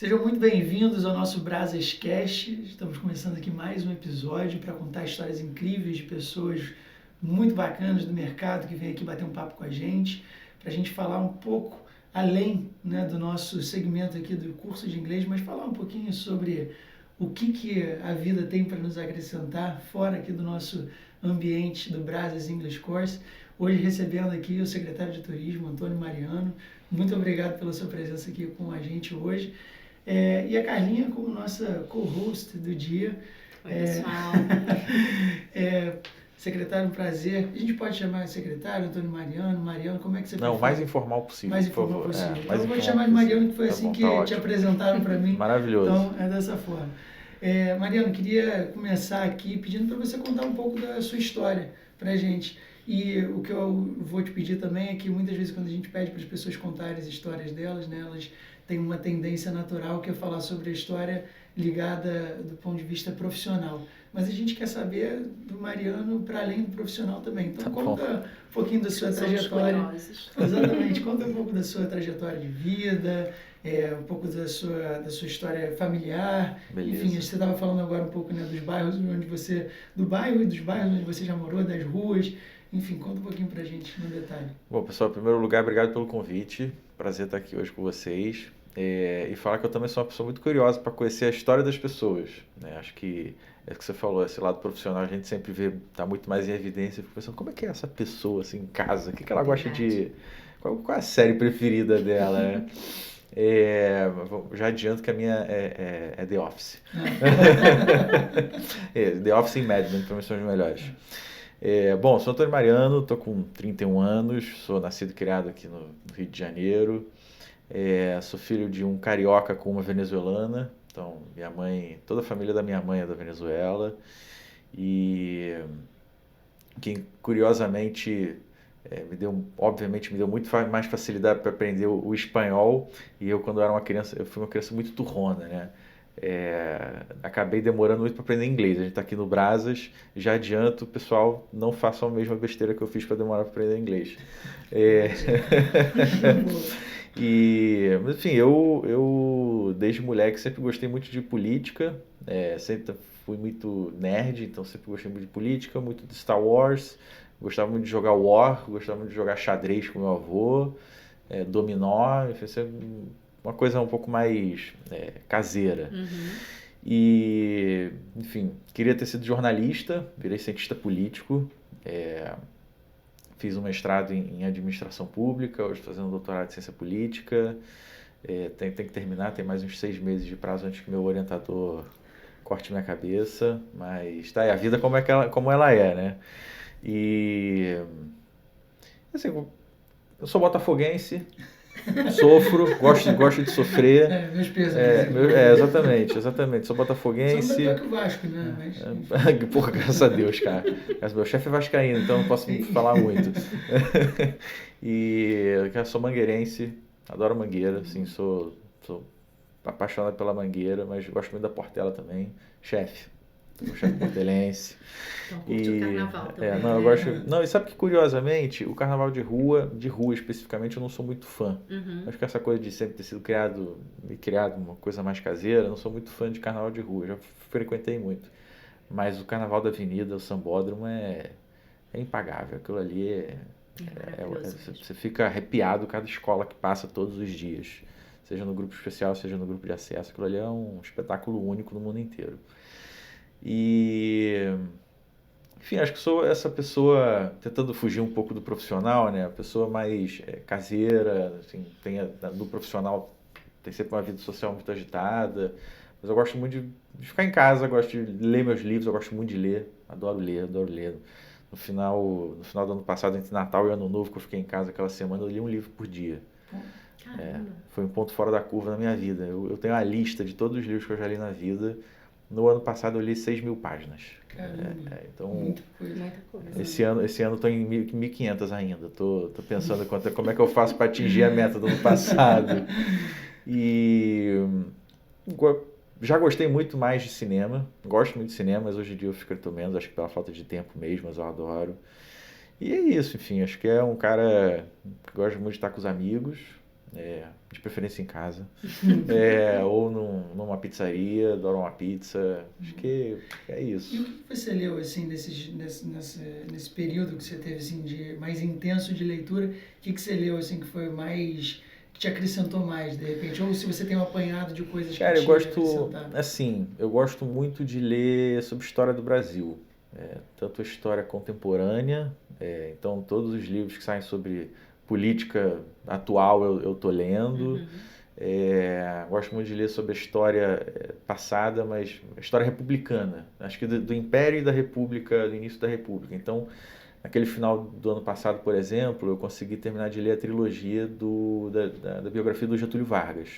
Sejam muito bem-vindos ao nosso Brasescast. Estamos começando aqui mais um episódio para contar histórias incríveis de pessoas muito bacanas do mercado que vêm aqui bater um papo com a gente, para a gente falar um pouco além, né, do nosso segmento aqui do curso de inglês, mas falar um pouquinho sobre o que a vida tem para nos acrescentar fora aqui do nosso ambiente do Brases English Course. Hoje recebendo aqui o secretário de Turismo, Antônio Mariano. Muito obrigado pela sua presença aqui com a gente hoje. E a Carlinha como nossa co-host do dia. Oi, pessoal. Secretário, um prazer. A gente pode chamar de secretário, Antônio Mariano, Mariano, como é que você prefere? Não, mais informal possível. Mais informal possível. Mais então eu vou te informal chamar de Mariano, que foi tá assim bom, que tá te ótimo. apresentaram para mim. Maravilhoso. Então é dessa forma. Mariano, queria começar aqui pedindo para você contar um pouco da sua história para a gente. E o que eu vou te pedir também é que muitas vezes quando a gente pede para as pessoas contarem as histórias delas, né, elas têm uma tendência natural que é falar sobre a história ligada do ponto de vista profissional. Mas a gente quer saber do Mariano para além do profissional também. Então conta um pouquinho da sua trajetória. Exatamente, conta um pouco da sua trajetória de vida, um pouco da sua história familiar. Beleza. Enfim, você estava falando agora um pouco, né, dos bairros onde você, do bairro e dos bairros onde você já morou, das ruas. Enfim, conta um pouquinho pra gente no detalhe. Bom, pessoal, em primeiro lugar, obrigado pelo convite. Prazer estar aqui hoje com vocês. E falar que eu também sou uma pessoa muito curiosa para conhecer a história das pessoas, né? Acho que é o que você falou, esse lado profissional a gente sempre vê, tá muito mais em evidência. Eu fico pensando, como é que é essa pessoa assim em casa? O que ela gosta de... Qual é a série preferida dela, né? Já adianto que a minha é The Office. The Office e Mad Men, para mim são os melhores. Bom, sou Antônio Mariano, estou com 31 anos, sou nascido e criado aqui no Rio de Janeiro. Sou filho de um carioca com uma venezuelana, então minha mãe, toda a família da minha mãe é da Venezuela. E que curiosamente obviamente me deu muito mais facilidade para aprender o espanhol. E eu, quando era uma criança, eu fui uma criança muito turrona, né? Acabei demorando muito para aprender inglês. A gente está aqui no Brasas, já adianto, pessoal, não façam a mesma besteira que eu fiz para demorar para aprender inglês. Mas enfim, eu desde moleque sempre gostei muito de política, sempre fui muito nerd, então sempre gostei muito de política, muito de Star Wars, gostava muito de jogar War, gostava muito de jogar xadrez com meu avô, dominó, enfim, sempre uma coisa um pouco mais caseira. Uhum. E, enfim, queria ter sido jornalista, virei cientista político, fiz um mestrado em administração pública, hoje fazendo um doutorado em ciência política. Tem que terminar, tem mais uns 6 meses de prazo antes que meu orientador corte minha cabeça, mas tá aí, a vida como ela é, né? E, assim, eu sou botafoguense, sofro, gosto de sofrer. Meus pesos. Exatamente. Sou botafoguense. Sou melhor que o Vasco, né? Porra, graças a Deus, cara. Meu chefe é vascaíno, então não posso falar muito. E eu sou mangueirense, adoro Mangueira, assim, sou apaixonado pela Mangueira, mas gosto muito da Portela também. Chefe portelense. Então curte o carnaval também, não, eu né? gosto. Não, e sabe que ruriosamente, o carnaval de rua especificamente, eu não sou muito fã. Uhum. Acho que essa coisa de sempre ter sido criado uma coisa mais caseira, eu não sou muito fã de carnaval de rua, já frequentei muito. Mas o carnaval da avenida, o sambódromo é impagável. Aquilo ali você fica arrepiado cada escola que passa todos os dias. Seja no grupo especial, seja no grupo de acesso. Aquilo ali é um espetáculo único no mundo inteiro. E, enfim, acho que sou essa pessoa tentando fugir um pouco do profissional, né? A pessoa mais caseira, assim, do profissional tem sempre uma vida social muito agitada, mas eu gosto muito de ficar em casa, gosto de ler meus livros, eu gosto muito de ler, adoro ler. No final do ano passado, entre Natal e Ano Novo, que eu fiquei em casa aquela semana, eu li um livro por dia. Foi um ponto fora da curva na minha vida. Eu tenho uma lista de todos os livros que eu já li na vida. No ano passado eu li 6.000 páginas. Então, muita coisa. Esse ano estou em 1.500 ainda. Estou pensando como é que eu faço para atingir a meta do ano passado. E já gostei muito mais de cinema. Gosto muito de cinema, mas hoje em dia eu frequento menos. Acho que pela falta de tempo mesmo, mas eu adoro. E é isso, enfim. Acho que é um cara que gosta muito de estar com os amigos. de preferência em casa, ou numa pizzaria, adoro uma pizza, acho que é isso. E o que você leu, assim, nesse período que você teve, assim, de mais intenso de leitura, o que você leu, assim, que foi mais, que te acrescentou mais, de repente, ou se você tem um apanhado de coisas que te acrescentaram? Assim, eu gosto muito de ler sobre história do Brasil, tanto a história contemporânea, então todos os livros que saem sobre política atual eu tô lendo. Gosto muito de ler sobre a história passada, mas a história republicana. Acho que do Império e da República, do início da República. Então, naquele final do ano passado, por exemplo, eu consegui terminar de ler a trilogia da biografia do Getúlio Vargas.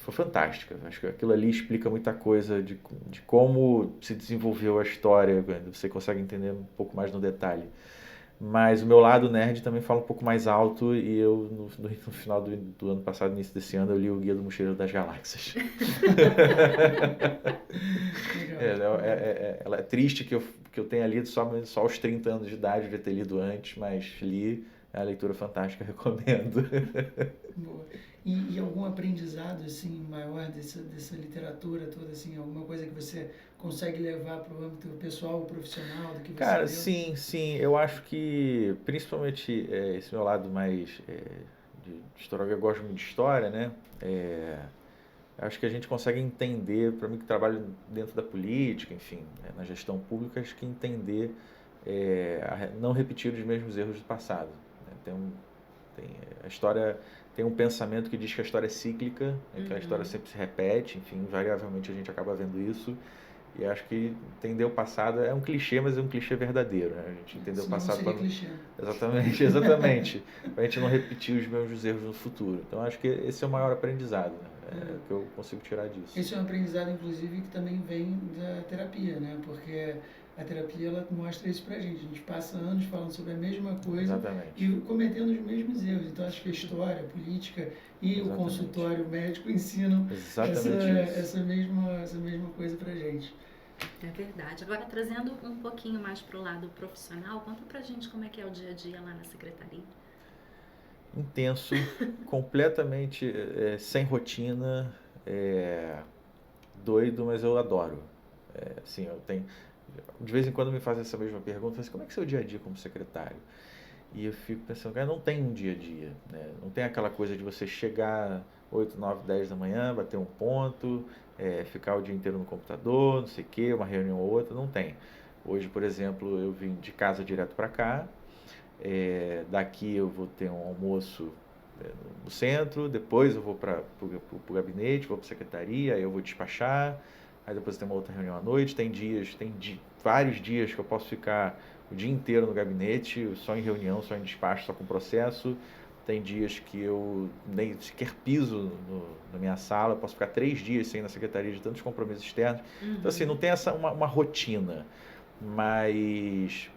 Foi fantástica. Acho que aquilo ali explica muita coisa de como se desenvolveu a história. Você consegue entender um pouco mais no detalhe. Mas o meu lado nerd também fala um pouco mais alto e eu, no final do ano passado, início desse ano, eu li o Guia do Mochileiro das Galáxias. Ela é triste que eu tenha lido só aos 30 anos de idade, devia ter lido antes, mas li, é a leitura fantástica, recomendo. Boa. E algum aprendizado assim maior dessa literatura toda, assim, alguma coisa que você consegue levar para o âmbito pessoal ou profissional do que você Cara, leu? sim, eu acho que principalmente esse meu lado mais de história, eu gosto muito de história, né? Acho que a gente consegue entender, para mim que trabalho dentro da política, enfim, na gestão pública, acho que entender, não repetir os mesmos erros do passado, né? A história tem um pensamento que diz que a história é cíclica, que a história sempre se repete, enfim, invariavelmente a gente acaba vendo isso. E acho que entender o passado é um clichê, mas é um clichê verdadeiro, né? A gente entender o passado para clichê. Exatamente, para a gente não repetir os mesmos erros no futuro. Então acho que esse é o maior aprendizado, né? Que eu consigo tirar disso. Esse é um aprendizado, inclusive, que também vem da terapia, né? Porque a terapia, ela mostra isso pra gente. A gente passa anos falando sobre a mesma coisa. Exatamente. E cometendo os mesmos erros. Então, acho que a história, a política e o consultório médico ensinam essa mesma coisa pra gente. É verdade. Agora, trazendo um pouquinho mais pro lado profissional, conta pra gente como é que é o dia a dia lá na secretaria. Intenso, completamente sem rotina, doido, mas eu adoro. Assim, eu tenho... De vez em quando me fazem essa mesma pergunta, assim, como é que é o seu dia a dia como secretário? E eu fico pensando, cara, não tem um dia a dia, né? Não tem aquela coisa de você chegar 8, 9, 10 da manhã, bater um ponto, ficar o dia inteiro no computador, não sei o quê, uma reunião ou outra, não tem. Hoje, por exemplo, eu vim de casa direto para cá, daqui eu vou ter um almoço no centro, depois eu vou para o gabinete, vou para a secretaria, aí eu vou despachar, aí depois tem uma outra reunião à noite, tem vários dias que eu posso ficar o dia inteiro no gabinete, só em reunião, só em despacho, só com processo. Tem dias que eu nem sequer piso na minha sala, eu posso ficar 3 dias sem ir na secretaria de tantos compromissos externos. Então, assim, não tem uma rotina, mas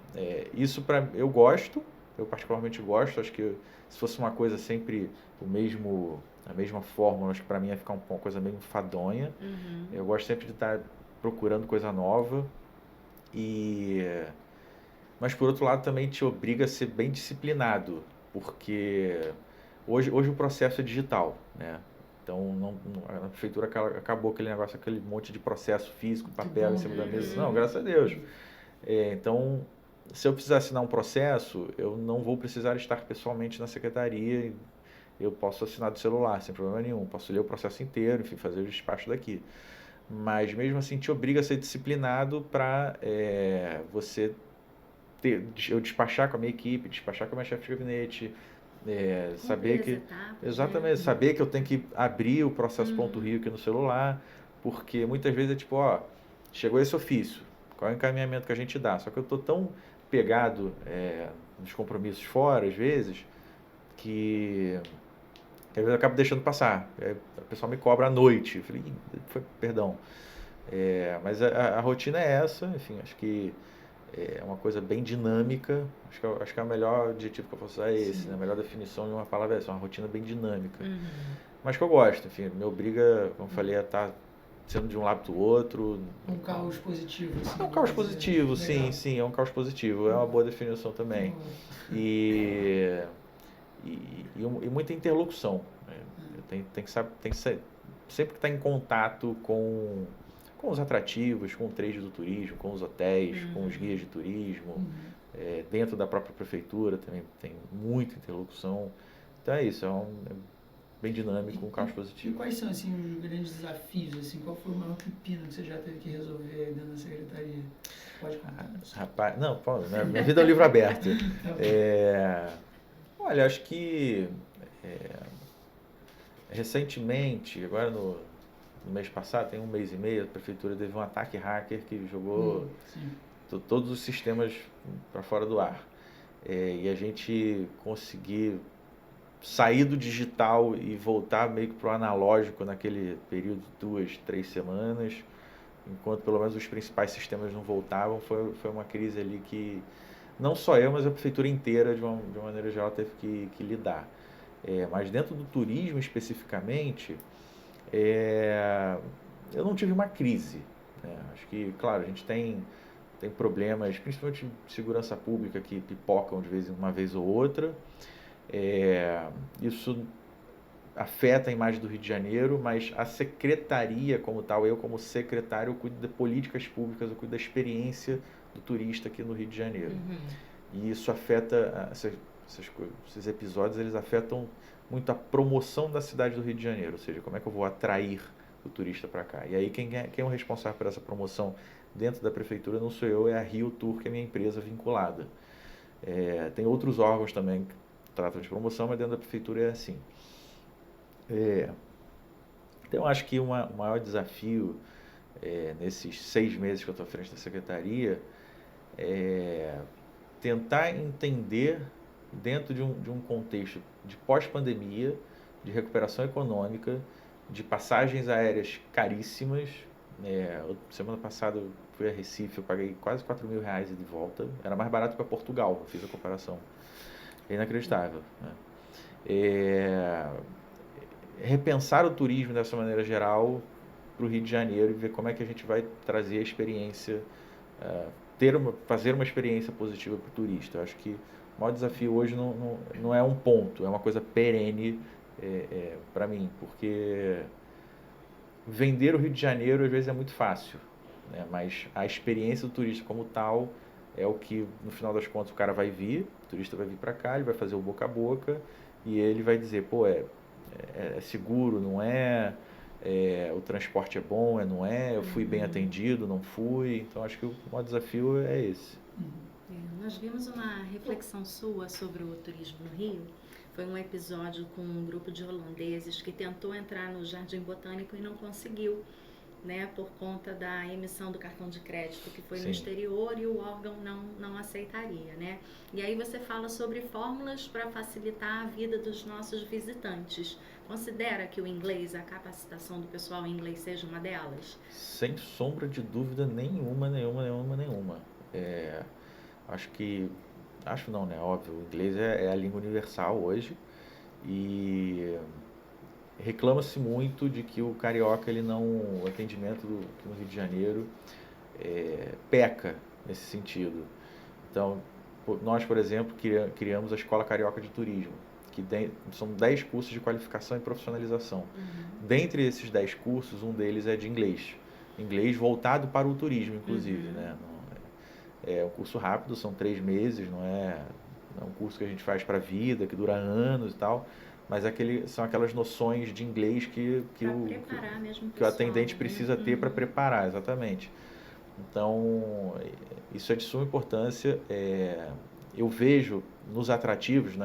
isso eu gosto, eu particularmente gosto. Acho que se fosse uma coisa sempre a mesma fórmula, acho que para mim ia ficar uma coisa meio enfadonha. Eu gosto sempre de estar procurando coisa nova, mas por outro lado também te obriga a ser bem disciplinado, porque hoje o processo é digital, né? Então a prefeitura acabou aquele monte de processo físico, papel em cima da mesa. Não, graças a Deus. Então, se eu precisar assinar um processo, eu não vou precisar estar pessoalmente na secretaria. Eu posso assinar do celular, sem problema nenhum. Posso ler o processo inteiro, enfim, fazer o despacho daqui. Mas mesmo assim te obriga a ser disciplinado para você eu despachar com a minha equipe, despachar com a minha chefe de gabinete, saber que exatamente, saber que eu tenho que abrir o processo Ponto Rio aqui no celular, porque muitas vezes é tipo, chegou esse ofício, qual é o encaminhamento que a gente dá? Só que eu estou tão pegado nos compromissos fora, às vezes, que às vezes eu acabo deixando passar. O pessoal me cobra à noite. Eu falei, perdão. Mas a rotina é essa, enfim, acho que é uma coisa bem dinâmica. Acho que é o melhor adjetivo que eu posso usar é esse, né? A melhor definição de uma palavra é essa, uma rotina bem dinâmica. Mas que eu gosto, enfim, me obriga, como eu falei, a estar sendo de um lado para o outro. Um caos positivo. Assim, é um caos positivo, sim, é um caos positivo. É uma boa definição também. e muita interlocução. Né? Tem que sempre estar em contato com os atrativos, com o trade do turismo, com os hotéis, com os guias de turismo, dentro da própria prefeitura também tem muita interlocução. Então é isso, é bem dinâmico, um caos positivo. E quais são assim, os grandes desafios? Assim, qual foi o maior pepino que você já teve que resolver aí dentro da secretaria? Pode contar. Rapaz, não, minha vida é um livro aberto. Olha, acho que recentemente, agora no mês passado, tem um mês e meio, a prefeitura teve um ataque hacker que jogou todos os sistemas para fora do ar. E a gente conseguir sair do digital e voltar meio que para o analógico naquele período de 2, 3 semanas, enquanto pelo menos os principais sistemas não voltavam, foi uma crise ali que não só eu, mas a prefeitura inteira, de uma maneira geral, teve que lidar. Mas dentro do turismo especificamente, eu não tive uma crise. Né? Acho que, claro, a gente tem problemas, principalmente de segurança pública, que pipocam uma vez ou outra. Isso afeta a imagem do Rio de Janeiro, mas a secretaria como tal, eu como secretário, eu cuido de políticas públicas, eu cuido da experiência do turista aqui no Rio de Janeiro. E isso afeta, esses episódios, eles afetam muito a promoção da cidade do Rio de Janeiro, ou seja, como é que eu vou atrair o turista para cá. E aí quem é o responsável por essa promoção dentro da prefeitura não sou eu, é a Rio Tour, que é a minha empresa vinculada. Tem outros órgãos também que tratam de promoção, mas dentro da prefeitura é assim. Então, acho que o maior desafio nesses 6 meses que eu estou à frente da secretaria é tentar entender, dentro de um contexto de pós-pandemia, de recuperação econômica, de passagens aéreas caríssimas. Semana passada eu fui a Recife, eu paguei quase R$4.000 de volta. Era mais barato que a Portugal, eu fiz a comparação. É inacreditável. Né? Repensar o turismo dessa maneira geral para o Rio de Janeiro e ver como é que a gente vai trazer a experiência, fazer uma experiência positiva para o turista. Eu acho que o maior desafio hoje não é um ponto, é uma coisa perene para mim, porque vender o Rio de Janeiro às vezes é muito fácil, né? Mas a experiência do turista como tal é o que, no final das contas, o cara vai vir, o turista vai vir para cá, ele vai fazer o boca a boca e ele vai dizer, pô, é seguro, não é? O transporte é bom, não é? Eu fui bem atendido, não fui? Então, acho que o maior desafio é esse. Nós vimos uma reflexão sua sobre o turismo no Rio. Foi um episódio com um grupo de holandeses que tentou entrar no Jardim Botânico e não conseguiu, né, por conta da emissão do cartão de crédito que foi no exterior e o órgão não aceitaria, né? E aí você fala sobre fórmulas para facilitar a vida dos nossos visitantes. Considera que o inglês, a capacitação do pessoal em inglês seja uma delas? Sem sombra de dúvida nenhuma. Acho não, né? Óbvio, o inglês é a língua universal hoje e reclama-se muito de que o carioca, o atendimento aqui no Rio de Janeiro peca nesse sentido. Então, nós, por exemplo, criamos a Escola Carioca de Turismo, que são 10 cursos de qualificação e profissionalização. Dentre esses 10 cursos, um deles é de inglês voltado para o turismo, inclusive, né? É um curso rápido, são 3 meses, não é um curso que a gente faz para a vida, que dura anos e tal, mas são aquelas noções de inglês que o atendente precisa ter para preparar, exatamente. Então, isso é de suma importância. Eu vejo nos atrativos,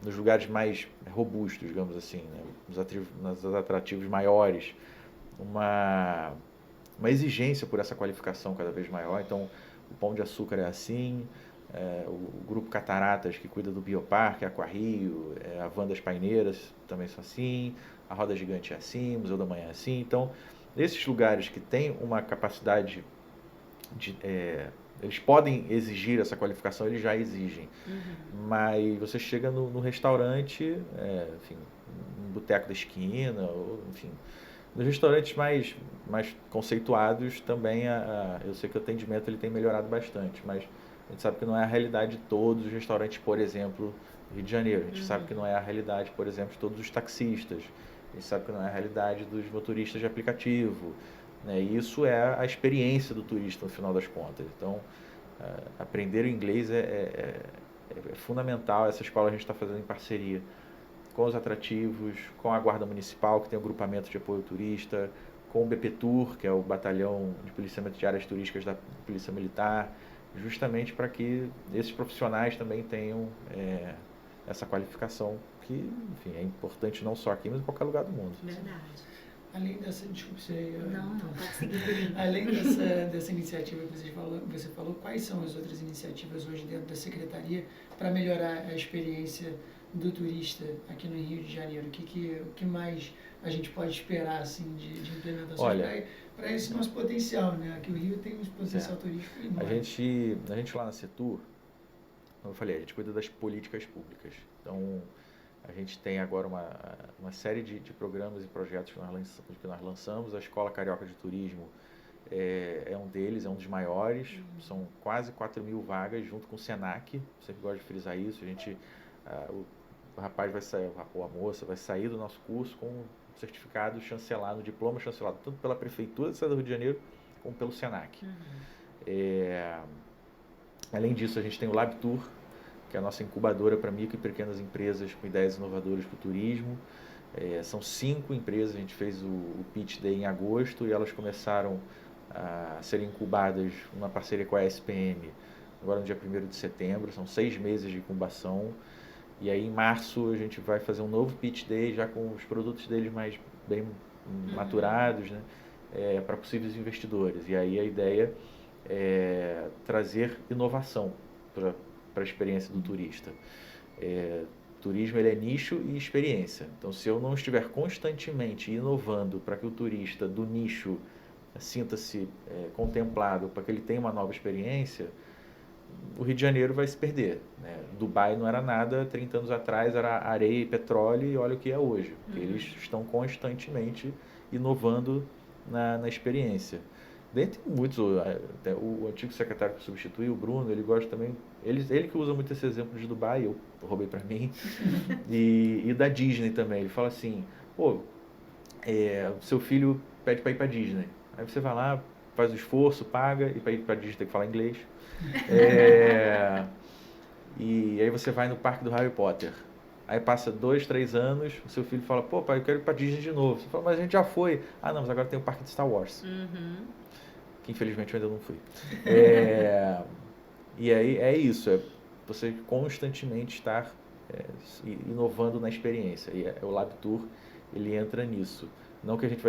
nos lugares mais robustos, digamos assim, né? Nos atrativos maiores, uma exigência por essa qualificação cada vez maior. Então, o Pão de Açúcar é assim, o Grupo Cataratas, que cuida do Bioparque, a Aquarrio, a Van das Paineiras também são assim, a Roda Gigante é assim, o Museu da Manhã é assim. Então, nesses lugares que têm uma capacidade eles podem exigir essa qualificação, eles já exigem. Mas você chega no restaurante, enfim, no boteco da esquina, ou, enfim, nos restaurantes mais conceituados também, eu sei que o atendimento ele tem melhorado bastante, mas A gente sabe que não é a realidade de todos os restaurantes, por exemplo, do Rio de Janeiro. A gente sabe que não é a realidade, por exemplo, de todos os taxistas. A gente sabe que não é a realidade dos motoristas de aplicativo. Né? E isso é a experiência do turista, no final das contas. Então, aprender o inglês é fundamental. Essa escola a gente está fazendo em parceria com os atrativos, com a Guarda Municipal, que tem o grupamento de apoio ao turista, com o BPTUR, que é o Batalhão de Policiamento de Áreas Turísticas da Polícia Militar, justamente para que esses profissionais também tenham essa qualificação, que, enfim, é importante não só aqui, mas em qualquer lugar do mundo. Verdade. Além dessa, desculpe, você... Não, pode seguir. Além dessa iniciativa que você falou, quais são as outras iniciativas hoje dentro da Secretaria para melhorar a experiência do turista aqui no Rio de Janeiro? O que mais a gente pode esperar assim, de implementações para esse nosso potencial, né? Aqui o Rio tem um potencial turístico enorme. A gente lá na Setur, como eu falei, a gente cuida das políticas públicas. Então, a gente tem agora uma série de programas e projetos que nós lançamos. A Escola Carioca de Turismo é um deles, é um dos maiores. São quase 4.000 vagas, junto com o Senac. Sempre gosto de frisar isso. A gente, o rapaz vai sair, ou a moça vai sair do nosso curso com um certificado chancelado, um diploma chancelado, tanto pela Prefeitura do Estado do Rio de Janeiro, como pelo Senac. Além disso, a gente tem o LabTour, que é a nossa incubadora para micro e pequenas empresas com ideias inovadoras para o turismo. São 5 empresas, a gente fez o Pitch Day em agosto e elas começaram a serem incubadas numa parceria com a SPM, agora no dia 1º de setembro, são 6 meses de incubação. E aí em março a gente vai fazer um novo Pitch Day, já com os produtos deles mais bem maturados, né, para possíveis investidores. E aí a ideia é trazer inovação para a experiência do turista. Turismo ele é nicho e experiência. Então, se eu não estiver constantemente inovando para que o turista do nicho sinta-se contemplado, para que ele tenha uma nova experiência, o Rio de Janeiro vai se perder. Né? Dubai não era nada 30 anos atrás, era areia e petróleo, e olha o que é hoje. Eles estão constantemente inovando na experiência. Dentre muitos, o antigo secretário que substituiu, o Bruno, ele gosta também, ele que usa muito esse exemplo de Dubai, eu roubei para mim, e da Disney também. Ele fala assim, seu filho pede para ir para Disney. Aí você vai lá, faz o esforço, paga, e para ir para Disney tem que falar inglês. E aí você vai no parque do Harry Potter. Aí passa 2, 3 anos, o seu filho fala, pai, eu quero ir para Disney de novo. Você fala, mas a gente já foi. Ah, não, mas agora tem o parque de Star Wars. Que infelizmente eu ainda não fui. E aí é isso, você constantemente estar inovando na experiência. E o LabTour, ele entra nisso. Não que a gente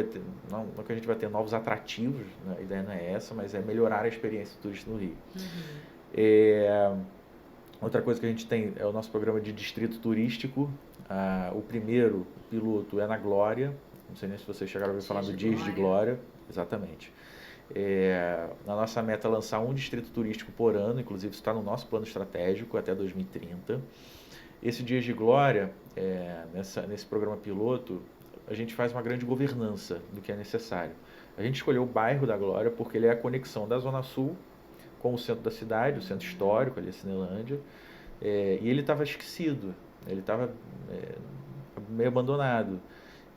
vai ter novos atrativos, né? A ideia não é essa, mas é melhorar a experiência do turista no Rio. Outra coisa que a gente tem é o nosso programa de distrito turístico. O primeiro piloto é na Glória. Não sei nem se vocês chegaram a ouvir falar do Dias de Glória. Exatamente. A nossa meta é lançar um distrito turístico por ano, inclusive isso está no nosso plano estratégico até 2030. Esse Dias de Glória, nesse programa piloto, a gente faz uma grande governança do que é necessário. A gente escolheu o bairro da Glória porque ele é a conexão da Zona Sul com o centro da cidade, o centro histórico, ali a Cinelândia, e ele estava esquecido, ele estava meio abandonado.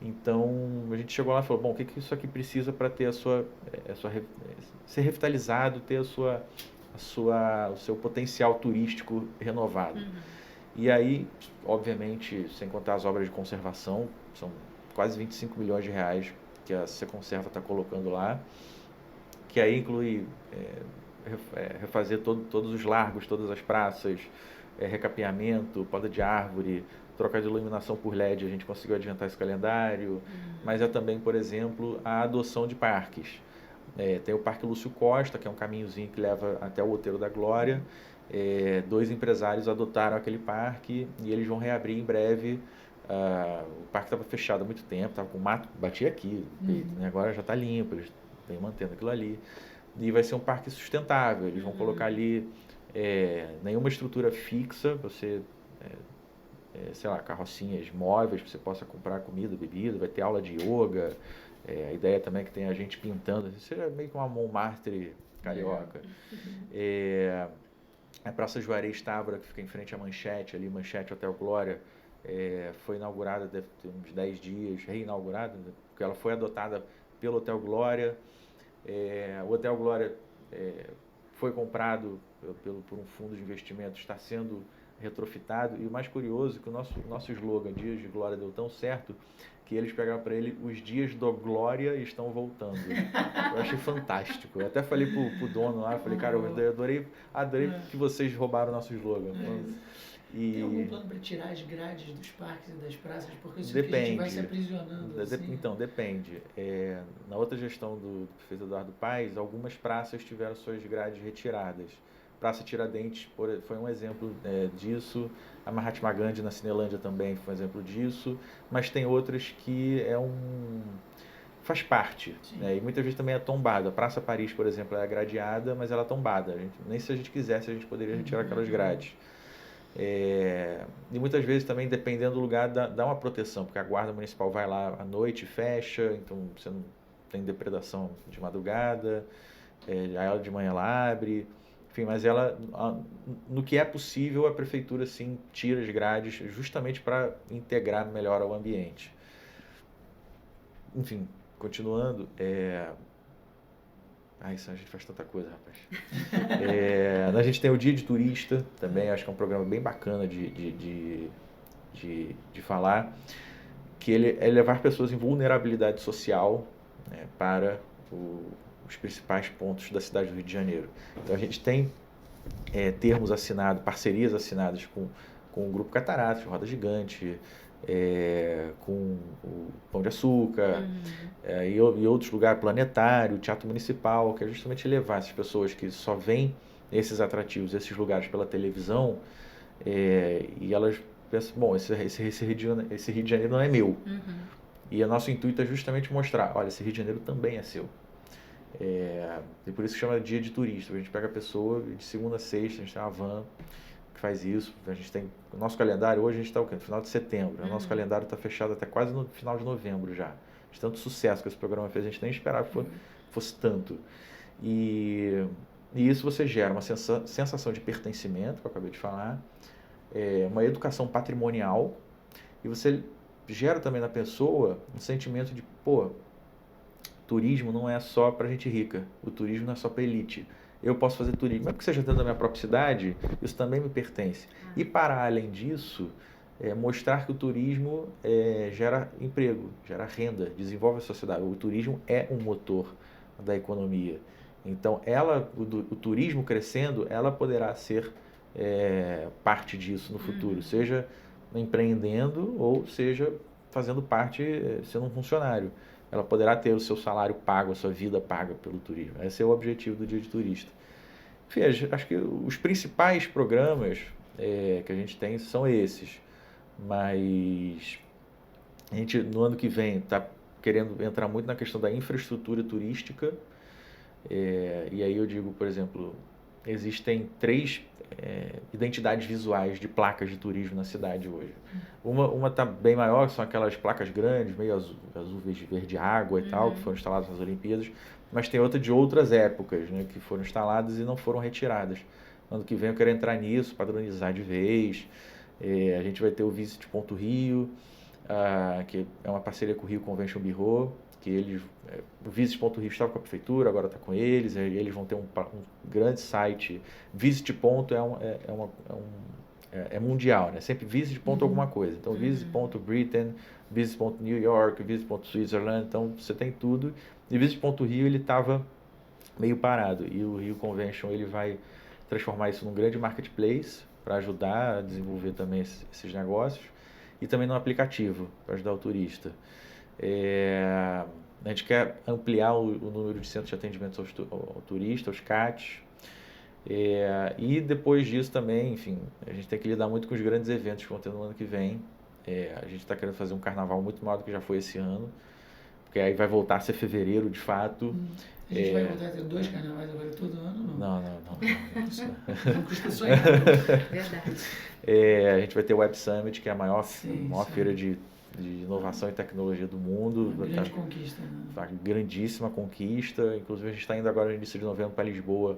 Então, a gente chegou lá e falou, bom, o que isso aqui precisa para ter ser revitalizado, ter o seu potencial turístico renovado. E aí, obviamente, sem contar as obras de conservação, são quase 25 milhões de reais que a Seconserva está colocando lá, que aí inclui refazer todos os largos, todas as praças, recapeamento, poda de árvore, troca de iluminação por LED, a gente conseguiu adiantar esse calendário, mas é também, por exemplo, a adoção de parques. Tem o Parque Lúcio Costa, que é um caminhozinho que leva até o Outeiro da Glória. 2 empresários adotaram aquele parque e eles vão reabrir em breve. O parque estava fechado há muito tempo, estava com mato, batia aqui, né? Agora já está limpo, eles vêm mantendo aquilo ali. E vai ser um parque sustentável, eles vão colocar ali nenhuma estrutura fixa, você... sei lá, carrocinhas móveis que você possa comprar comida, bebida, vai ter aula de yoga, a ideia também é que tem a gente pintando, seja meio que uma Montmartre carioca. A Praça Juarez Távora, que fica em frente à Manchete, ali, Manchete Hotel Glória, foi inaugurada, deve ter uns 10 dias, reinaugurada, porque ela foi adotada pelo Hotel Glória. O Hotel Glória foi comprado por um fundo de investimento, está sendo retrofitado, e o mais curioso é que o nosso slogan, Dias de Glória, deu tão certo que eles pegaram para ele: os dias do Glória estão voltando. Eu achei fantástico. Eu até falei pro dono lá, falei, cara, eu adorei que vocês roubaram o nosso slogan. Tem algum plano para tirar as grades dos parques e das praças? Porque eu sinto que a gente vai se aprisionando. Assim. Então, depende. Na outra gestão do prefeito Eduardo Paes, algumas praças tiveram suas grades retiradas. Praça Tiradentes foi um exemplo disso. A Mahatma Gandhi na Cinelândia também foi um exemplo disso. Mas tem outras que faz parte, né? E muitas vezes também é tombada. A Praça Paris, por exemplo, é gradeada, mas ela é tombada. Nem se a gente quisesse, a gente poderia retirar aquelas grades. E muitas vezes também, dependendo do lugar, dá uma proteção, porque a guarda municipal vai lá à noite e fecha, então você não tem depredação de madrugada, ela de manhã ela abre, enfim, mas ela, no que é possível, a prefeitura sim tira as grades justamente para integrar melhor ao ambiente. Enfim, continuando, isso a gente faz tanta coisa, rapaz. A gente tem o Dia de Turista também, acho que é um programa bem bacana de falar, que ele é levar pessoas em vulnerabilidade social, né, para os principais pontos da cidade do Rio de Janeiro. Então a gente tem termos assinados, parcerias assinadas com o Grupo Cataratas, Roda Gigante, com o Pão de Açúcar, e outros lugares, Planetário, Teatro Municipal, que é justamente levar essas pessoas que só veem esses atrativos, esses lugares pela televisão, e elas pensam, bom, esse Rio de Janeiro não é meu. E o nosso intuito é justamente mostrar, olha, esse Rio de Janeiro também é seu. E por isso que chama Dia de Turista. A gente pega a pessoa e de segunda a sexta, a gente tem uma van que faz isso. A gente tem o nosso calendário, hoje a gente está no final de setembro. O nosso calendário está fechado até quase no final de novembro já. De tanto sucesso que esse programa fez, a gente nem esperava que fosse tanto. E isso você gera uma sensação de pertencimento, que eu acabei de falar, uma educação patrimonial, e você gera também na pessoa um sentimento de, turismo não é só para gente rica, o turismo não é só para elite. Eu posso fazer turismo, mesmo que seja dentro da minha própria cidade, isso também me pertence. E para além disso, mostrar que o turismo gera emprego, gera renda, desenvolve a sociedade. O turismo é um motor da economia. Então, o turismo crescendo, ela poderá ser parte disso no futuro, seja empreendendo ou seja fazendo parte, sendo um funcionário. Ela poderá ter o seu salário pago, a sua vida paga pelo turismo. Esse é o objetivo do Dia de Turista. Enfim, acho que os principais programas que a gente tem são esses. Mas a gente, no ano que vem, está querendo entrar muito na questão da infraestrutura turística. E aí eu digo, por exemplo, existem 3 identidades visuais de placas de turismo na cidade hoje. Uma está bem maior, são aquelas placas grandes, meio azul verde água e tal, que foram instaladas nas Olimpíadas, mas tem outra de outras épocas, né, que foram instaladas e não foram retiradas. Ano que vem eu quero entrar nisso, padronizar de vez. A gente vai ter o Visit Ponto Rio, que é uma parceria com o Rio Convention Bureau, que o Visit Ponto Rio estava com a prefeitura, agora está com eles, eles vão ter um grande site. Visit Ponto é mundial, né? Sempre Visit Ponto alguma coisa. Então, Visit Ponto Britain, Visit Ponto New York, Visit Ponto Switzerland, então você tem tudo. E Visit Ponto Rio, ele estava meio parado, e o Rio Convention ele vai transformar isso num grande marketplace para ajudar a desenvolver também esses negócios, e também num aplicativo para ajudar o turista. A gente quer ampliar o número de centros de atendimento ao turista, aos CATs, e depois disso também, enfim, a gente tem que lidar muito com os grandes eventos que vão ter no ano que vem. A gente está querendo fazer um carnaval muito maior do que já foi esse ano, porque aí vai voltar a ser fevereiro de fato. A gente vai voltar a ter 2 carnavais agora todo ano? Não. Não custa sonhar. Verdade. A gente vai ter o Web Summit, que é a maior feira de inovação e tecnologia do mundo. Uma grande conquista. Né? Grandíssima conquista. Inclusive a gente está indo agora no início de novembro para Lisboa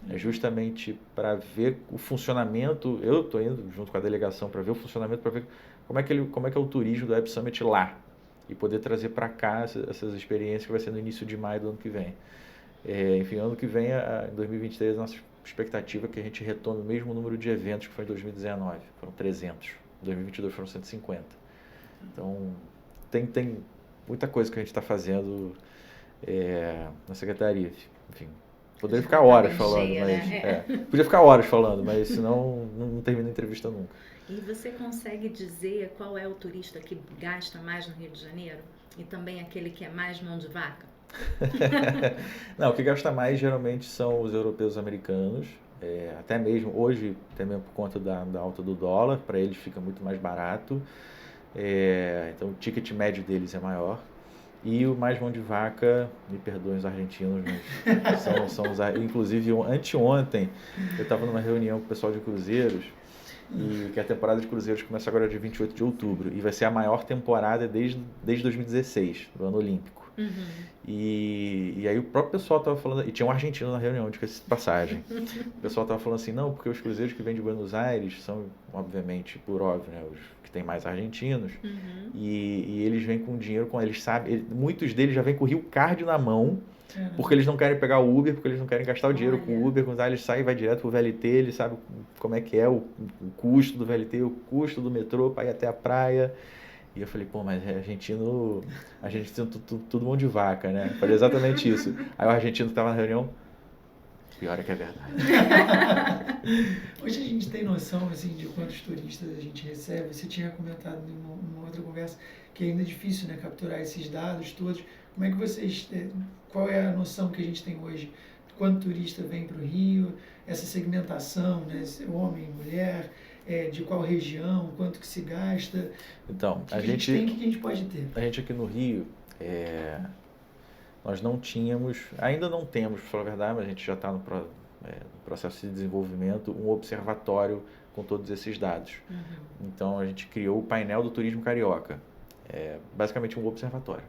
É justamente para ver o funcionamento. Eu estou indo junto com a delegação para ver o funcionamento, para ver como é que é o turismo do Web Summit lá e poder trazer para cá essas experiências que vai ser no início de maio do ano que vem. Enfim, ano que vem, em 2023, a nossa expectativa é que a gente retome o mesmo número de eventos que foi em 2019, foram 300. Em 2022 foram 150. Então, tem muita coisa que a gente está fazendo na secretaria. Enfim, poderia ficar horas falando, cheia, mas né? podia ficar horas falando, mas senão não termina a entrevista nunca. E você consegue dizer qual é o turista que gasta mais no Rio de Janeiro? E também aquele que é mais mão de vaca? Não, o que gasta mais geralmente são os europeus americanos, até mesmo hoje, também por conta da alta do dólar, para eles fica muito mais barato, então o ticket médio deles é maior. E o mais mão de vaca, me perdoem os argentinos, mas são os... Inclusive, anteontem, eu estava numa reunião com o pessoal de cruzeiros, e que a temporada de cruzeiros começa agora dia 28 de outubro, e vai ser a maior temporada desde 2016, do ano olímpico. Uhum. E aí o próprio pessoal estava falando, e tinha um argentino na reunião, de passagem, o pessoal estava falando assim, não, porque os cruzeiros que vêm de Buenos Aires são, obviamente, por óbvio, né, os que tem mais argentinos, e eles vêm com dinheiro, eles sabem, muitos deles já vêm com o Rio Card na mão, porque eles não querem pegar o Uber, porque eles não querem gastar o dinheiro com o Uber, eles saem e vai direto pro VLT, eles sabem como é que é o custo do VLT, o custo do metrô para ir até a praia. E eu falei, pô, mas argentino tudo mão de vaca, né? Eu falei exatamente isso. Aí o argentino que estava na reunião, pior é que é verdade. Hoje a gente tem noção, assim, de quantos turistas a gente recebe. Você tinha comentado em uma outra conversa que ainda é difícil, né, capturar esses dados todos. Como é que vocês... Qual é a noção que a gente tem hoje? Quanto turista vem para o Rio? Essa segmentação, né? Homem, mulher... de qual região, quanto que se gasta, então, o que a gente tem, o que a gente pode ter. A gente aqui no Rio, nós não tínhamos, ainda não temos, para falar a verdade, mas a gente já está no processo de desenvolvimento, um observatório com todos esses dados. Então, a gente criou o painel do turismo carioca, basicamente um observatório.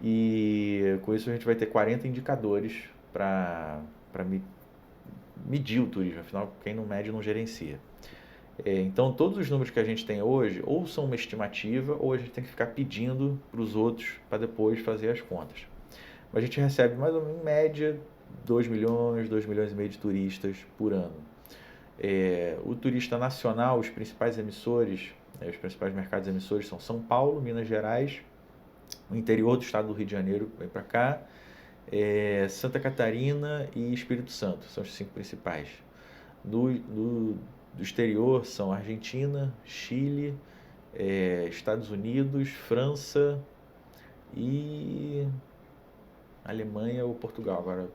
E com isso a gente vai ter 40 indicadores para medir o turismo, afinal, quem não mede não gerencia. Então, todos os números que a gente tem hoje, ou são uma estimativa, ou a gente tem que ficar pedindo para os outros para depois fazer as contas. Mas a gente recebe, mais ou menos, em média, 2 milhões e meio de turistas por ano. O turista nacional, os principais emissores, os principais mercados emissores são São Paulo, Minas Gerais, o interior do estado do Rio de Janeiro, vem para cá, Santa Catarina e Espírito Santo, são os 5 principais. Do exterior são Argentina, Chile, Estados Unidos, França e Alemanha ou Portugal. Agora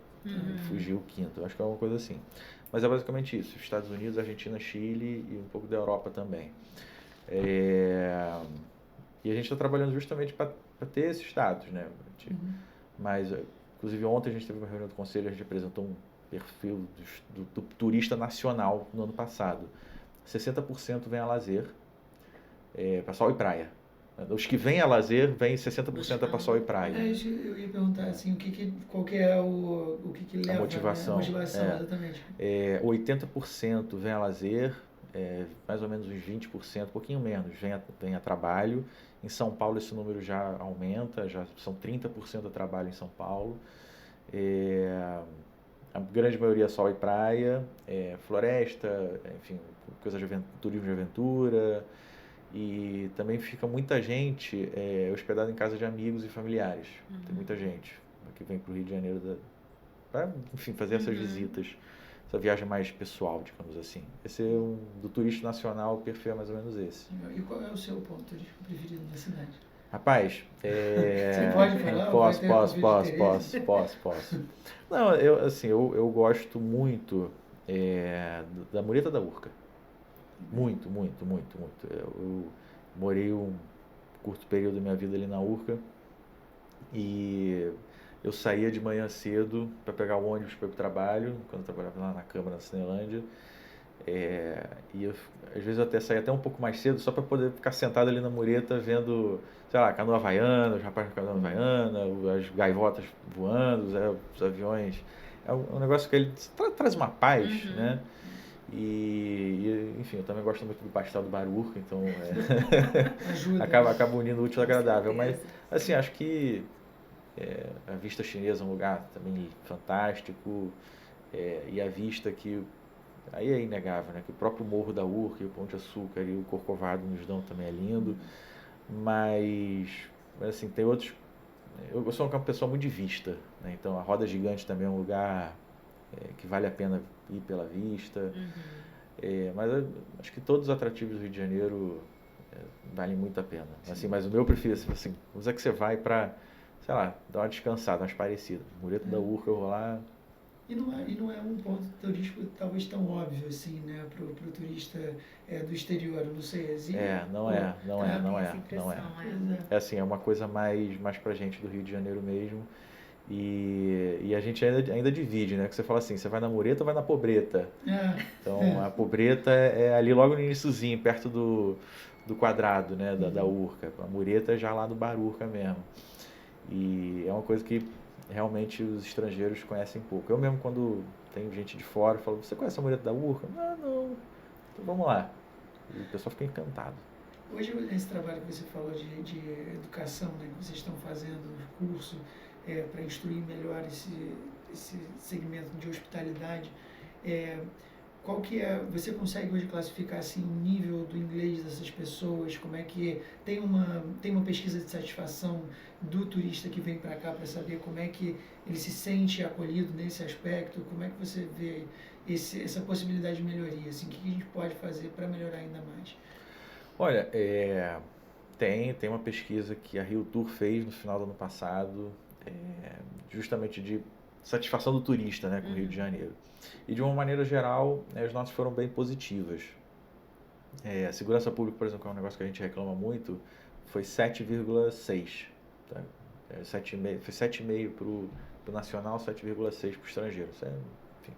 fugiu o quinto, acho que é uma coisa assim. Mas é basicamente isso, Estados Unidos, Argentina, Chile e um pouco da Europa também. E a gente está trabalhando justamente para ter esses dados, né? Mas, inclusive, ontem a gente teve uma reunião do conselho, a gente apresentou um perfil do turista nacional no ano passado. 60% vem a lazer, para sol e praia. Os que vêm a lazer, vêm 60% para sol e praia. Eu ia perguntar assim, qual que é o que leva, a motivação. Né? A motivação, exatamente. 80% vem a lazer, mais ou menos uns 20%, um pouquinho menos, vem a trabalho. Em São Paulo esse número já aumenta, já são 30% a trabalho em São Paulo. A grande maioria é sol e praia, floresta, enfim, coisa de turismo de aventura. E também fica muita gente hospedada em casa de amigos e familiares. Tem muita gente que vem para o Rio de Janeiro para, enfim, fazer essas visitas, essa viagem mais pessoal, digamos assim. Esse do turista nacional, o perfil é mais ou menos esse. E qual é o seu ponto turístico preferido da cidade? Rapaz, você pode falar? Posso. Não, eu gosto muito da Mureta da Urca. Muito. Eu morei um curto período da minha vida ali na Urca e eu saía de manhã cedo para pegar o ônibus para ir para o trabalho, quando eu trabalhava lá na Câmara, na Cinelândia. E às vezes eu até saía até um pouco mais cedo só para poder ficar sentado ali na mureta vendo, sei lá, canoa havaiana, os rapazes com canoa havaiana, as gaivotas voando, os aviões. é um negócio que ele traz uma paz, né? Enfim, eu também gosto muito do pastel do Baruch, então Ajuda. acaba unindo o útil ao agradável. Mas, certeza. assim, acho que a vista chinesa é um lugar também fantástico, e a vista que, aí é inegável, né? Que o próprio Morro da Urca, o Pão de Açúcar e o Corcovado nos dão também é lindo, mas assim, tem outros. Eu sou uma pessoa muito de vista, né? Então a Roda Gigante também é um lugar que vale a pena ir pela vista. Mas eu acho que todos os atrativos do Rio de Janeiro valem muito a pena. Assim, mas o meu preferido, assim, onde é que você vai para, sei lá, dar uma descansada, umas parecidas. Mureta da Urca, eu vou lá. E não é um ponto turístico talvez tão óbvio assim, né, pro turista do exterior, eu não sei, existe? Não é. É. É assim, é uma coisa mais pra gente do Rio de Janeiro mesmo. E a gente ainda divide, né? Que você fala assim, você vai na Mureta ou vai na Pobreta? Então, a Pobreta é ali logo no iniciozinho, perto do quadrado, né? Da Urca. A Mureta é já lá do Baruca mesmo. E é uma coisa que realmente os estrangeiros conhecem pouco. Eu mesmo, quando tem gente de fora, falo, você conhece a Mureta da Urca? Não. Então vamos lá. E o pessoal fica encantado. Hoje, esse trabalho que você falou de educação, né, que vocês estão fazendo, curso, para instruir melhor esse segmento de hospitalidade, qual que é, você consegue hoje classificar assim, o nível do inglês dessas pessoas? Como é que tem uma pesquisa de satisfação do turista que vem para cá para saber como é que ele se sente acolhido nesse aspecto? Como é que você vê essa possibilidade de melhoria? Assim, o que a gente pode fazer para melhorar ainda mais? Olha, tem uma pesquisa que a Rio Tour fez no final do ano passado, justamente de satisfação do turista, né, com o Rio de Janeiro. E de uma maneira geral, as notas foram bem positivas. A segurança pública, por exemplo, que é um negócio que a gente reclama muito, foi 7,6. Tá? 7,5, foi 7,5 para o nacional, 7,6 para o estrangeiro. Enfim.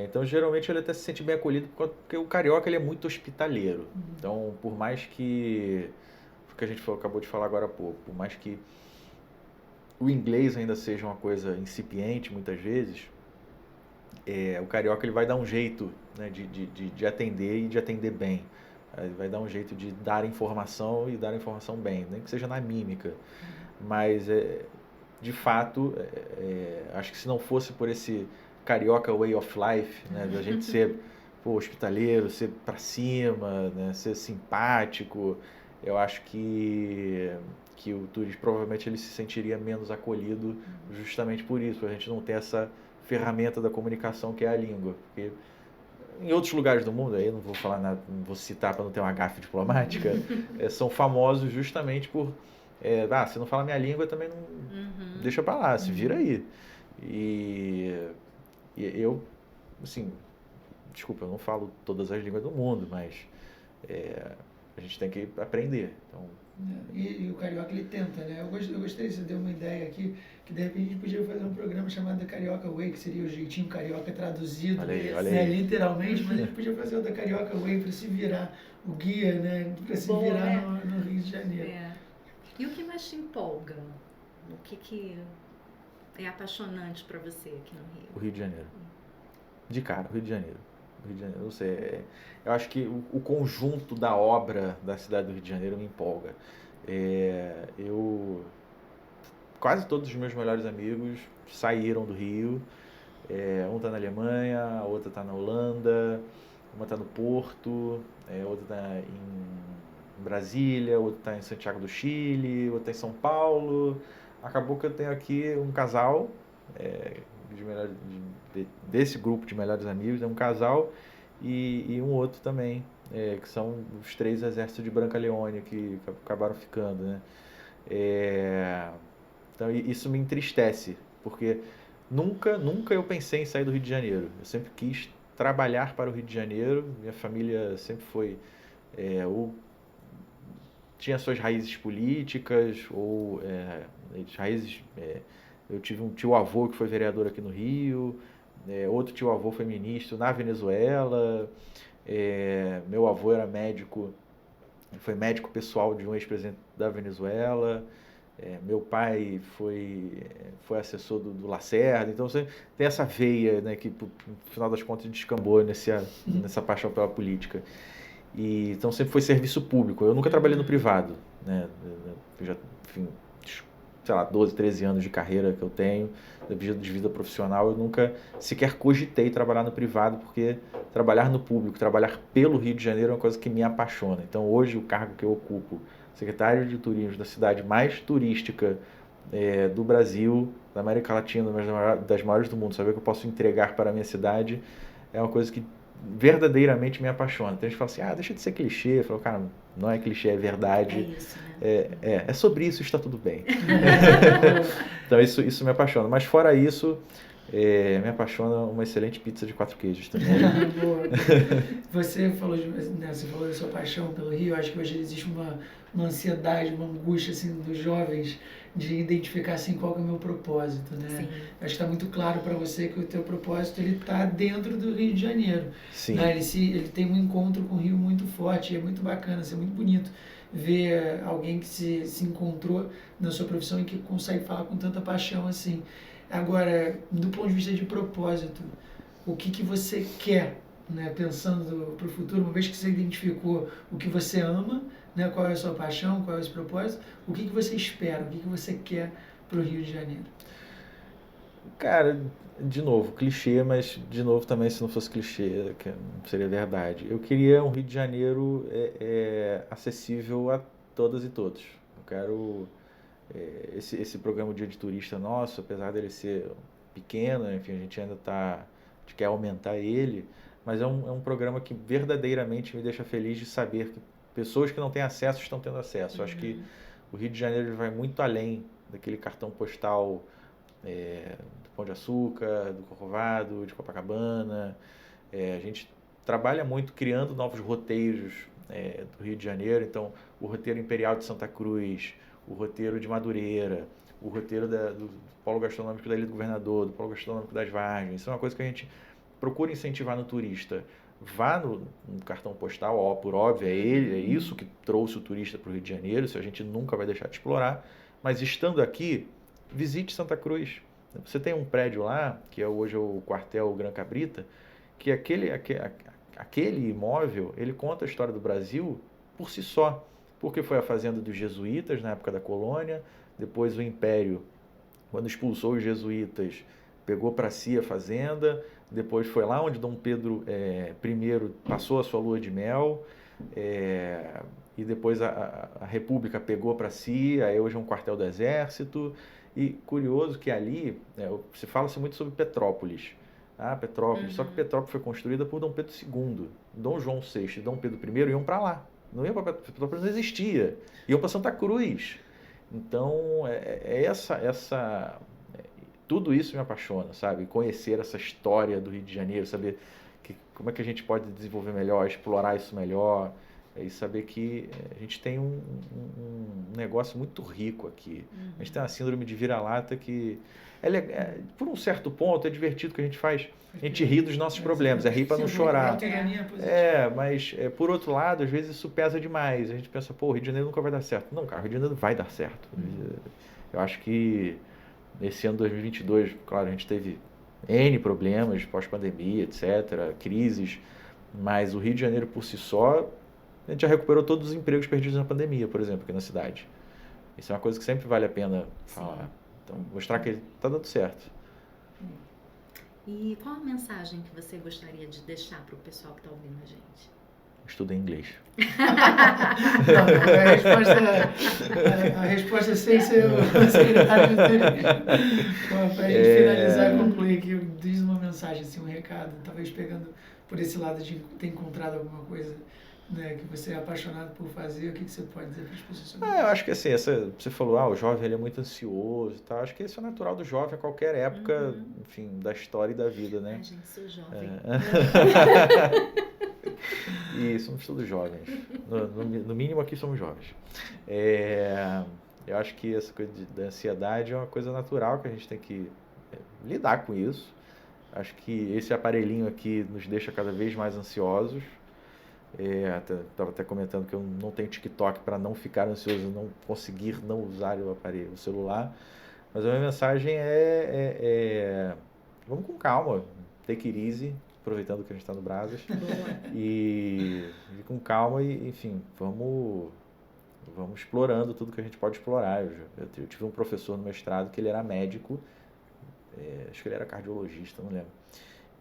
Então, geralmente, ele até se sente bem acolhido, porque o carioca ele é muito hospitaleiro. Então, por mais que o que a gente acabou de falar agora há pouco, por mais que o inglês ainda seja uma coisa incipiente, muitas vezes, o carioca ele vai dar um jeito, né, de atender e de atender bem. Ele vai dar um jeito de dar informação e dar informação bem, nem que seja na mímica. Mas, de fato, acho que se não fosse por esse carioca way of life, né, da gente ser hospitaleiro, ser pra cima, né, ser simpático, eu acho que o turista provavelmente ele se sentiria menos acolhido justamente por isso, a gente não ter essa ferramenta da comunicação que é a língua. Porque em outros lugares do mundo, aí eu não vou falar nada, não vou citar para não ter uma gafe diplomática, são famosos justamente por se não fala minha língua também não deixa para lá, se vira aí. E eu, assim, desculpa, eu não falo todas as línguas do mundo, mas a gente tem que aprender. Então, e o carioca ele tenta, né? Eu gostei, você deu uma ideia aqui, que de repente a gente podia fazer um programa chamado The Carioca Way, que seria o jeitinho carioca traduzido, olha aí. Né, literalmente, mas a gente podia fazer o The Carioca Way para se virar o guia, né? Para se virar, né? no Rio de Janeiro. E o que mais te empolga? O que é apaixonante para você aqui no Rio? O Rio de Janeiro. De cara, o Rio de Janeiro. Eu não sei, eu acho que o conjunto da obra da cidade do Rio de Janeiro me empolga. Quase todos os meus melhores amigos saíram do Rio. Um está na Alemanha, a outra está na Holanda, uma está no Porto, outra está em Brasília, outra está em Santiago do Chile, outra está em São Paulo. Acabou que eu tenho aqui um casal desse grupo de melhores amigos, um casal e um outro também, que são os 3 exércitos de Brancaleone que acabaram ficando, né? Então isso me entristece, porque nunca eu pensei em sair do Rio de Janeiro. Eu sempre quis trabalhar para o Rio de Janeiro. Minha família sempre foi ou tinha suas raízes políticas ou raízes. Eu tive um tio-avô que foi vereador aqui no Rio, outro tio-avô foi ministro na Venezuela, meu avô era médico, foi médico pessoal de um ex-presidente da Venezuela, Meu pai foi assessor do Lacerda, então você tem essa veia, né, que no final das contas descambou nessa paixão pela política. Então sempre foi serviço público. Eu nunca trabalhei no privado, né? Eu já, enfim, sei lá, 12, 13 anos de carreira que eu tenho, de vida profissional, eu nunca sequer cogitei trabalhar no privado, porque trabalhar no público, trabalhar pelo Rio de Janeiro é uma coisa que me apaixona. Então hoje o cargo que eu ocupo, secretário de turismo da cidade mais turística do Brasil, da América Latina, das maiores do mundo, saber que eu posso entregar para a minha cidade é uma coisa que verdadeiramente me apaixona. Então a gente fala assim, deixa de ser clichê. Eu falo, cara, não é clichê, é verdade. É isso, né? É sobre isso, está tudo bem. Então isso me apaixona. Mas fora isso, me apaixona uma excelente pizza de 4 queijos também. Boa. Você falou da sua paixão pelo Rio. Eu acho que hoje existe uma ansiedade, uma angústia assim, dos jovens de identificar assim, qual que é o meu propósito, né? Sim. Acho que está muito claro para você que o teu propósito ele está dentro do Rio de Janeiro. Sim. Né? Ele tem um encontro com o Rio muito forte, é muito bacana, é muito bonito ver alguém que se encontrou na sua profissão e que consegue falar com tanta paixão assim. Agora, do ponto de vista de propósito, o que você quer, né, pensando para o futuro, uma vez que você identificou o que você ama, né, qual é a sua paixão, qual é esse propósito, o que você espera, o que você quer para o Rio de Janeiro? Cara, de novo, clichê, mas de novo também, se não fosse clichê, que seria verdade. Eu queria um Rio de Janeiro acessível a todas e todos. Eu quero esse programa Dia de Turista nosso, apesar dele ser pequeno, enfim, a gente quer aumentar ele, mas é um programa que verdadeiramente me deixa feliz de saber que pessoas que não têm acesso estão tendo acesso. Eu acho que o Rio de Janeiro vai muito além daquele cartão postal do Pão de Açúcar, do Corcovado, de Copacabana. A gente trabalha muito criando novos roteiros do Rio de Janeiro, então o roteiro Imperial de Santa Cruz, o roteiro de Madureira, o roteiro do Polo Gastronômico da Ilha do Governador, do Polo Gastronômico das Vargens. Isso é uma coisa que a gente procura incentivar no turista. Vá no cartão postal, por óbvio, é isso que trouxe o turista para o Rio de Janeiro, isso a gente nunca vai deixar de explorar, mas estando aqui, visite Santa Cruz. Você tem um prédio lá, que hoje é o quartel Gran Cabrita, que aquele imóvel, ele conta a história do Brasil por si só, porque foi a fazenda dos jesuítas na época da colônia, depois o Império, quando expulsou os jesuítas, pegou para si a fazenda, depois foi lá onde Dom Pedro I passou a sua lua de mel, e depois a República pegou para si, aí hoje é um quartel do Exército. E curioso que ali, se fala-se muito sobre Petrópolis. Petrópolis, só que Petrópolis foi construída por Dom Pedro II. Dom João VI e Dom Pedro I iam para lá. Não iam para Petrópolis, não existia. Iam para Santa Cruz. Então, tudo isso me apaixona, sabe? Conhecer essa história do Rio de Janeiro, saber como é que a gente pode desenvolver melhor, explorar isso melhor, e saber que a gente tem um negócio muito rico aqui. A gente tem uma síndrome de vira-lata que, por um certo ponto, é divertido que a gente faz. A gente ri dos nossos problemas, rir para não chorar. Mas por outro lado, às vezes isso pesa demais. A gente pensa, o Rio de Janeiro nunca vai dar certo. Não, cara, o Rio de Janeiro vai dar certo. Eu acho que nesse ano 2022, claro, a gente teve N problemas, pós-pandemia, etc., crises, mas o Rio de Janeiro por si só, a gente já recuperou todos os empregos perdidos na pandemia, por exemplo, aqui na cidade. Isso é uma coisa que sempre vale a pena falar. Então, mostrar que está dando certo. E qual a mensagem que você gostaria de deixar para o pessoal que está ouvindo a gente? Estudem inglês. A resposta é sem ser o secretário de turismo. Para a gente finalizar e concluir aqui, diz uma mensagem, assim, um recado, talvez pegando por esse lado de ter encontrado alguma coisa, né, que você é apaixonado por fazer, o que você pode dizer para as pessoas sobre isso? Eu acho que assim, você falou, o jovem ele é muito ansioso e tal. Acho que isso é natural do jovem a qualquer época, enfim, da história e da vida, né? A gente sou jovem. E somos todos jovens. No mínimo aqui somos jovens. Eu acho que essa coisa da ansiedade é uma coisa natural que a gente tem que lidar com isso. Acho que esse aparelhinho aqui nos deixa cada vez mais ansiosos. Estava até comentando que eu não tenho TikTok para não ficar ansioso, não conseguir não usar o aparelho, o celular. Mas a minha mensagem vamos com calma, take it easy, aproveitando que a gente está no Brasas. E com calma e, enfim, vamos explorando tudo que a gente pode explorar. Eu tive um professor no mestrado que ele era médico, acho que ele era cardiologista, não lembro.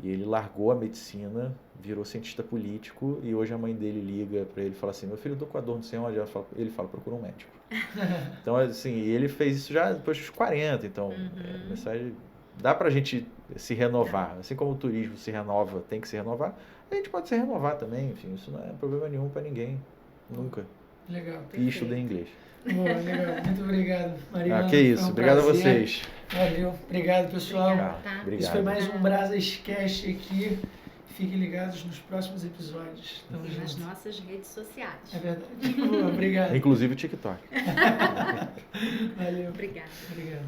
E ele largou a medicina, virou cientista político e hoje a mãe dele liga para ele e fala assim, meu filho, eu tô com a dor não sei onde, ele fala, procura um médico. Então, assim, ele fez isso já depois dos 40, então, mensagem, dá pra gente se renovar, assim como o turismo se renova, tem que se renovar, a gente pode se renovar também, enfim, isso não é problema nenhum para ninguém, nunca. Legal. E estudei inglês. Boa, legal. Muito obrigado, Mariana. Que isso. Obrigado a vocês. Valeu. Obrigado, pessoal. Obrigado. Isso foi mais um Brasas Cast aqui. Fiquem ligados nos próximos episódios. E nas nossas redes sociais. É verdade. Boa, obrigado. Inclusive o TikTok. Valeu. Obrigada. Obrigado.